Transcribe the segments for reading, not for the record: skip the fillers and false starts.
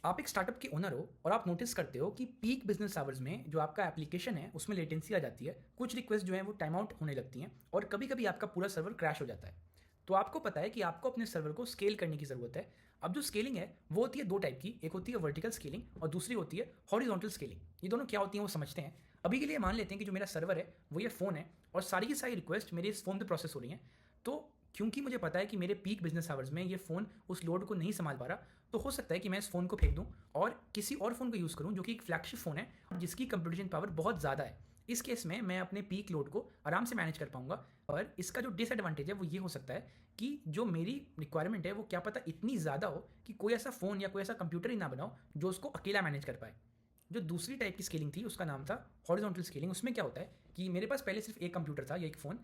आप एक स्टार्टअप के ओनर हो और आप नोटिस करते हो कि पीक बिजनेस आवर्स में जो आपका एप्लीकेशन है उसमें लेटेंसी आ जाती है, कुछ रिक्वेस्ट जो है वो टाइम आउट होने लगती हैं और कभी कभी आपका पूरा सर्वर क्रैश हो जाता है। तो आपको पता है कि आपको अपने सर्वर को स्केल करने की ज़रूरत है। अब जो स्केलिंग है वो होती है दो टाइप की, एक होती है वर्टिकल स्केलिंग और दूसरी होती है हॉरिजॉन्टल स्केलिंग। ये दोनों क्या होती हैं वो समझते हैं। अभी के लिए मान लेते हैं कि जो मेरा सर्वर है वो ये फ़ोन है और सारी की सारी रिक्वेस्ट मेरे इस फ़ोन पे प्रोसेस हो रही हैं। तो क्योंकि मुझे पता है कि मेरे पीक बिजनेस आवर्स में ये फ़ोन उस लोड को नहीं संभाल पा रहा, तो हो सकता है कि मैं इस फ़ोन को फेंक दूँ और किसी और फ़ोन को यूज़ करूँ जो कि एक फ्लैगशिप फ़ोन है जिसकी कंप्यूटेशन पावर बहुत ज़्यादा है। इस केस में मैं अपने पीक लोड को आराम से मैनेज कर पाऊंगा। और इसका जो डिसएडवांटेज है वो ये हो सकता है कि जो मेरी रिक्वायरमेंट है वो क्या पता इतनी ज़्यादा हो कि कोई ऐसा फ़ोन या कोई ऐसा कंप्यूटर ही ना बनाओ जो उसको अकेला मैनेज कर पाए। जो दूसरी टाइप की स्केलिंग थी उसका नाम था हॉरिजॉन्टल स्केलिंग। उसमें क्या होता है कि मेरे पास पहले सिर्फ एक कंप्यूटर था या एक फ़ोन।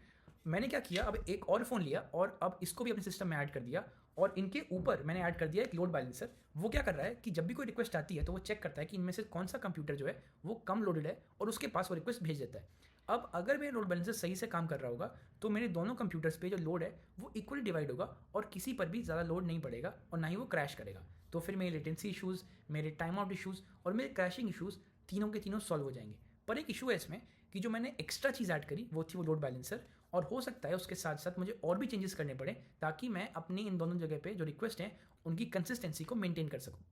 मैंने क्या किया, अब एक और फ़ोन लिया और अब इसको भी अपने सिस्टम में ऐड कर दिया और इनके ऊपर मैंने ऐड कर दिया एक लोड बैलेंसर। वो क्या कर रहा है कि जब भी कोई रिक्वेस्ट आती है तो वो चेक करता है कि इनमें से कौन सा कंप्यूटर जो है वो कम लोडेड है और उसके पास वो रिक्वेस्ट भेज देता है। अब अगर मेरा लोड बैलेंसर सही से काम कर रहा होगा तो मेरे दोनों कंप्यूटर्स पे जो लोड है वो इक्वली डिवाइड होगा और किसी पर भी ज़्यादा लोड नहीं पड़ेगा और ना ही वो क्रैश करेगा। तो फिर मेरे लेटेंसी इशूज़, मेरे टाइम आउट इशूज़ और मेरे क्रैशिंग इशूज़ तीनों के तीनों सॉल्व हो जाएंगे। पर एक इशू है इसमें कि जो मैंने एक्स्ट्रा चीज़ ऐड करी वो थी वो लोड बैलेंसर, और हो सकता है उसके साथ साथ मुझे और भी चेंजेस करने पड़े ताकि मैं अपनी इन दोनों जगह पे जो रिक्वेस्ट हैं उनकी कंसिस्टेंसी को मेंटेन कर सकूँ।